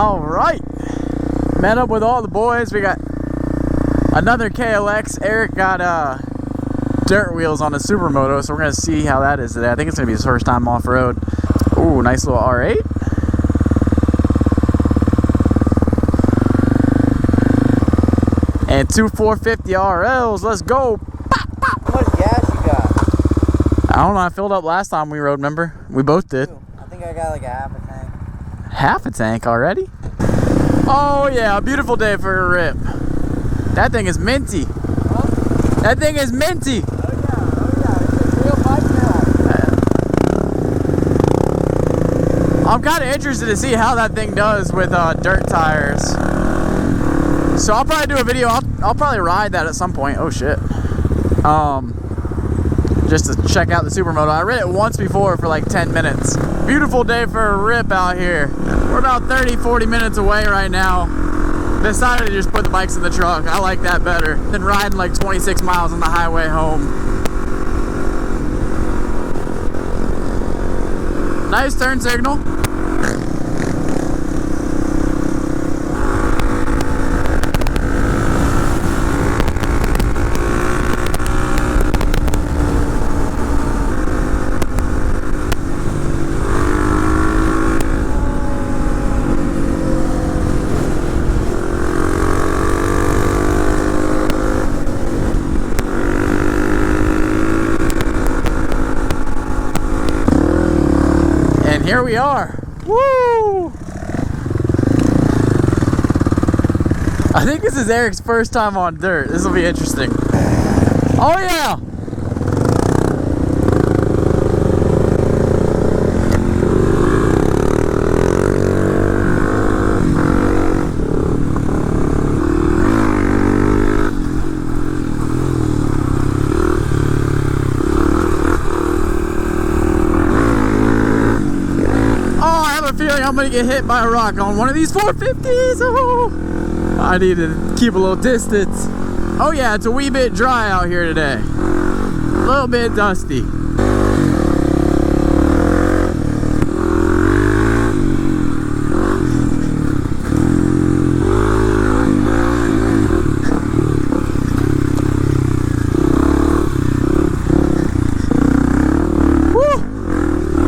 All right, met up with all the boys. We got another KLX. Eric got dirt wheels on a Supermoto, so we're gonna see how that is today. I think it's gonna be his first time off-road. Ooh, nice little R8. And two 450 RLs. Let's go. How much gas you got? I don't know. I filled up last time we rode, remember? We both did. I think I got like a half a tank. Half a tank already? Oh yeah, a beautiful day for a rip. That thing is minty. Huh? That thing is minty. Oh yeah, it's a real bike now. I'm kind of interested to see how that thing does with dirt tires. So I'll probably do a video. I'll probably ride that at some point. Oh shit. Just to check out the Supermoto. I rid it once before for like 10 minutes. Beautiful day for a rip out here. We're about 30-40 minutes away right now. Decided to just put the bikes in the truck. I like that better than riding like 26 miles on the highway home. Nice turn signal. Here we are. Woo! I think this is Eric's first time on dirt. This will be interesting. Oh yeah! I'm gonna get hit by a rock on one of these 450s. Oh, I need to keep a little distance. Oh yeah, it's a wee bit dry out here today. A little bit dusty. Woo!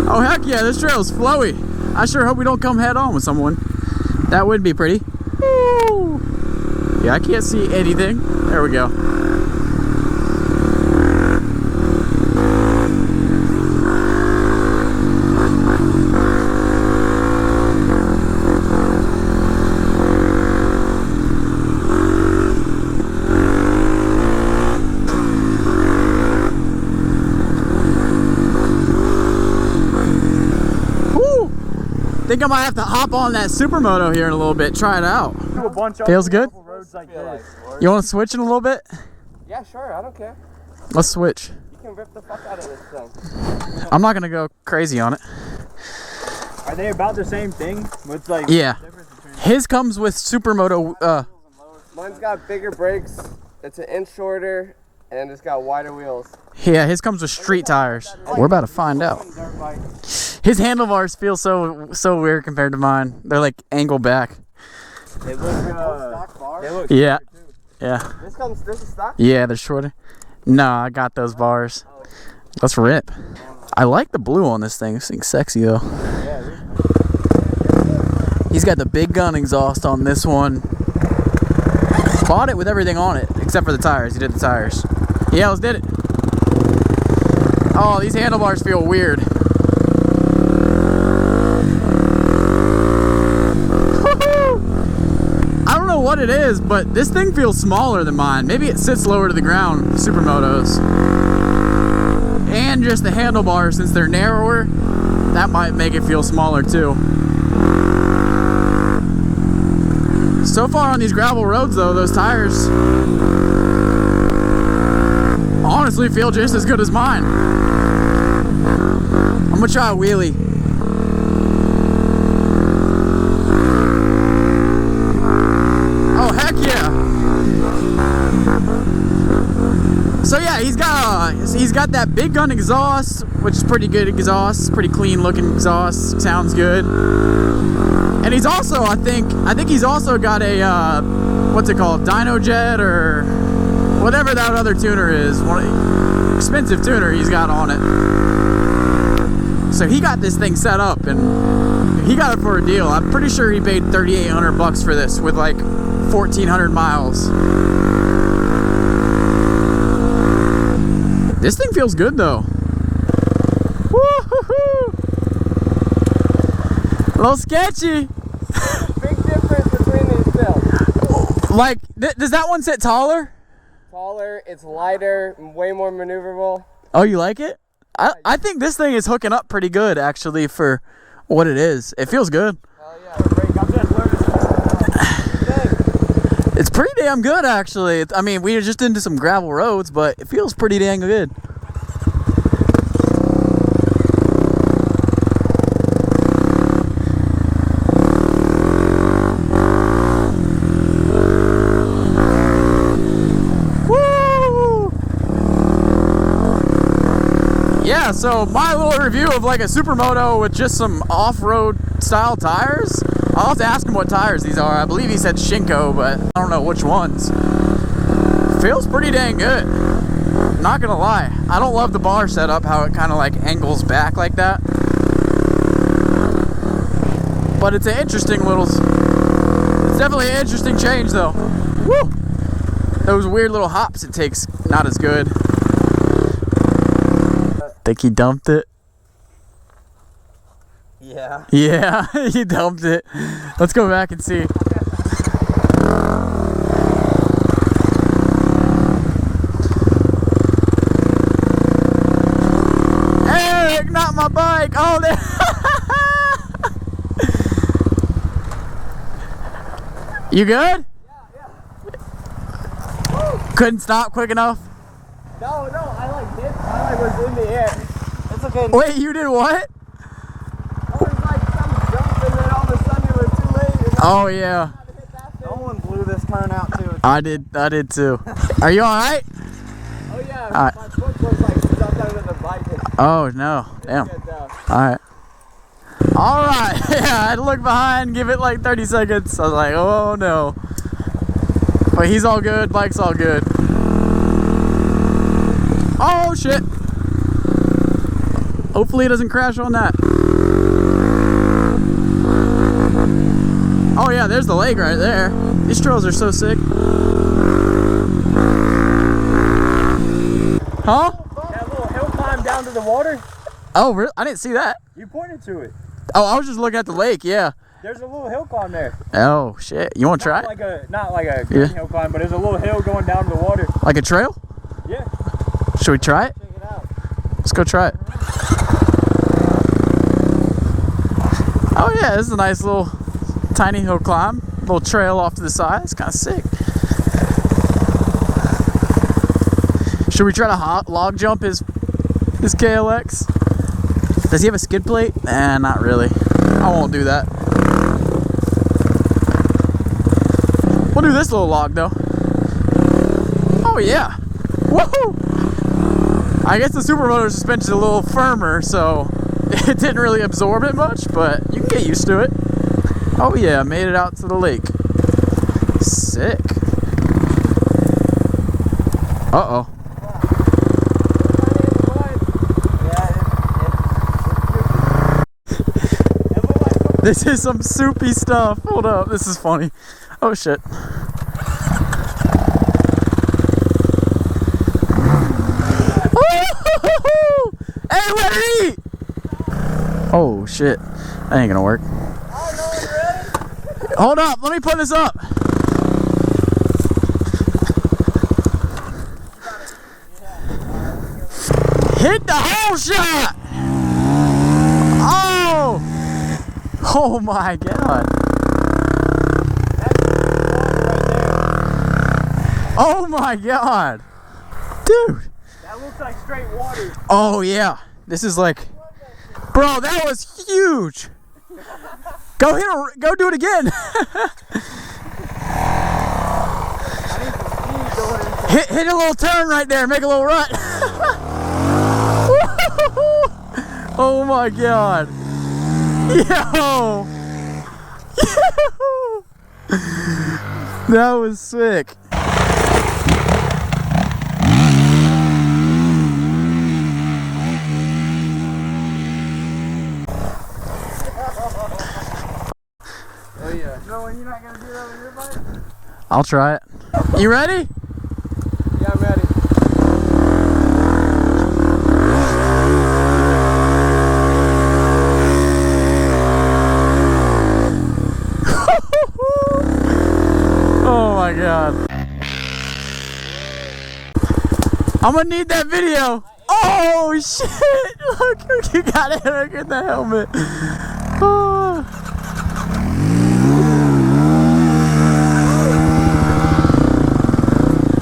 Oh heck yeah, this trail's flowy. I sure hope we don't come head on with someone. That would be pretty. Woo! Yeah, I can't see anything. There we go. I think I might have to hop on that Supermoto here in a little bit, try it out. Feels good? You want to switch in a little bit? Yeah, sure, I don't care. Let's switch. You can rip the fuck out of this thing. I'm not going to go crazy on it. Are they about the same thing? What's like yeah. His comes with Supermoto. Mine's got bigger brakes, it's an inch shorter, and it's got wider wheels. Yeah, his comes with street tires. We're about to find out. His handlebars feel so weird compared to mine. They're like angled back. They look yeah. Yeah. This is stock? Yeah, they're shorter. No, I got those bars. Let's rip. I like the blue on this thing. This thing's sexy though. He's got the big gun exhaust on this one. Bought it with everything on it except for the tires. He did the tires. Yeah, let's did it. Oh, these handlebars feel weird. I don't know what it is, but this thing feels smaller than mine. Maybe it sits lower to the ground, the Supermotos. And just the handlebars, since they're narrower, that might make it feel smaller too. So far on these gravel roads though, those tires honestly feel just as good as mine. I'm gonna try a wheelie. Oh heck yeah! So yeah, he's he's got that big gun exhaust, which is pretty good exhaust, pretty clean looking exhaust, sounds good. And he's also, I think he's also got a what's it called, Dyno Jet or whatever that other tuner is, expensive tuner he's got on it. So he got this thing set up and he got it for a deal. I'm pretty sure he paid $3,800 for this with like 1,400 miles. This thing feels good though. Woo-hoo-hoo. A little sketchy. Big difference between these builds. Like, does that one sit taller? Taller, it's lighter, way more maneuverable. Oh, you like it? I think this thing is hooking up pretty good actually for what it is. It feels good. Oh yeah. It's pretty damn good actually. I mean, we were just into some gravel roads, but it feels pretty dang good. Yeah, so my little review of like a supermoto with just some off-road style tires. I'll have to ask him what tires these are. I believe he said Shinko, but I don't know which ones. Feels pretty dang good. Not gonna lie. I don't love the bar setup, how it kind of like angles back like that. But it's an interesting little, it's definitely an interesting change though. Woo! Those weird little hops it takes, not as good. Think he dumped it? Yeah. Yeah, he dumped it. Let's go back and see. Eric, not my bike. Oh, there. You good? Yeah. Couldn't stop quick enough? No, I like hit. I like was in the air. It's okay. Wait, you did what? I was like some jump and then all of a sudden you were too late. Oh, yeah. Nolan blew this turn out too. I did too. Are you alright? Oh yeah, Alright. my foot was like stuck under the bike. Oh, no. Damn. Alright. Alright. Yeah, I had to look behind, give it like 30 seconds. I was like, oh no. But he's all good, bike's all good. Oh shit. Hopefully it doesn't crash on that. Oh yeah, there's the lake right there. These trails are so sick. Huh? That little hill climb down to the water. Oh, really? I didn't see that. You pointed to it. Oh, I was just looking at the lake, yeah. There's a little hill climb there. Oh shit. You want to try it? Not like a good hill climb, but there's a little hill going down to the water. Like a trail? Yeah. Should we try it? Check it out. Let's go try it. Oh yeah, this is a nice little tiny hill climb. Little trail off to the side. It's kind of sick. Should we try to log jump his KLX? Does he have a skid plate? Nah, not really. I won't do that. We'll do this little log though. Oh yeah. Woohoo! I guess the supermoto suspension is a little firmer, so it didn't really absorb it much, but you can get used to it. Oh yeah, made it out to the lake. Sick. Uh-oh. This is some soupy stuff. Hold up, this is funny. Oh shit. Hey, let her eat! Oh shit, that ain't gonna work. Hold up, let me put this up. Hit the hole shot! Oh! Oh my god. Oh my god. Dude. That looks like straight water. Oh yeah. This is like, bro, that was huge. Go do it again. I need some speed going into Hit a little turn right there, make a little rut. Oh my god. Yo. That was sick. Oh yeah. No, you're not gonna do that with your bike? I'll try it. You ready? Yeah, I'm ready. Oh my god. I'm gonna need that video. Oh shit! Look, you got it. Look at the helmet. Oh.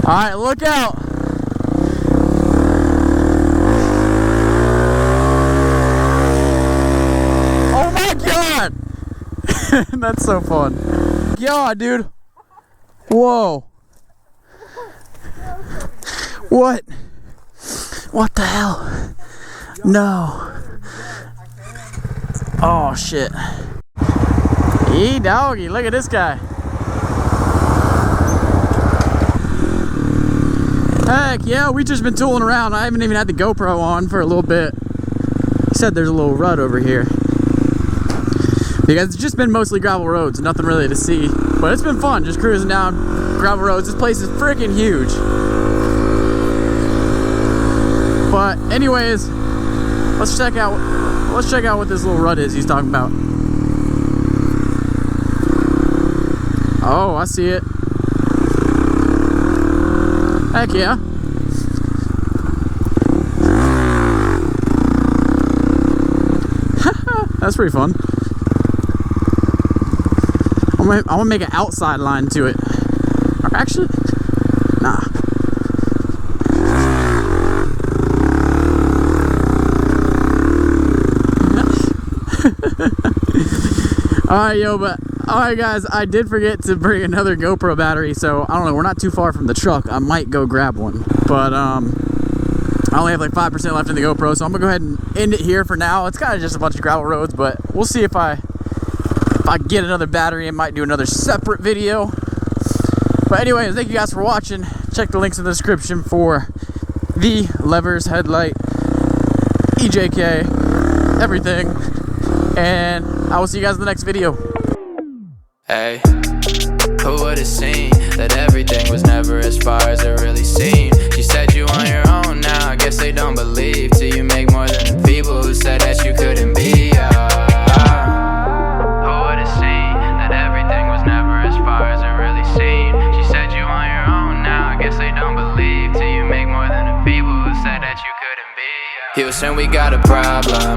All right, look out. Oh my god. That's so fun. Yeah, dude. Whoa. What? What the hell? No. Oh shit. Yee doggy, look at this guy. Heck yeah, we just been tooling around. I haven't even had the GoPro on for a little bit. He said there's a little rut over here. Because it's just been mostly gravel roads, nothing really to see. But it's been fun, just cruising down gravel roads. This place is freaking huge. But anyways, let's check out what this little rut is he's talking about. Oh, I see it. Heck yeah. That's pretty fun. I'm gonna make an outside line to it. Or actually, nah. Alright guys, I did forget to bring another GoPro battery, so I don't know, we're not too far from the truck. I might go grab one. But I only have like 5% left in the GoPro, so I'm gonna go ahead and end it here for now. It's kind of just a bunch of gravel roads, but we'll see if I get another battery. I might do another separate video. But anyways, thank you guys for watching. Check the links in the description for the levers, headlight, EJK, everything. And I will see you guys in the next video. Hey, who would've seen that everything was never as far as it really seemed? You said you on your own now, I guess they don't believe till you make more than the people who said that you couldn't be. Who would've seen that everything was never as far as it really seemed? She said you on your own now, I guess they don't believe till you make more than the people who said that you couldn't be. Houston, we got a problem.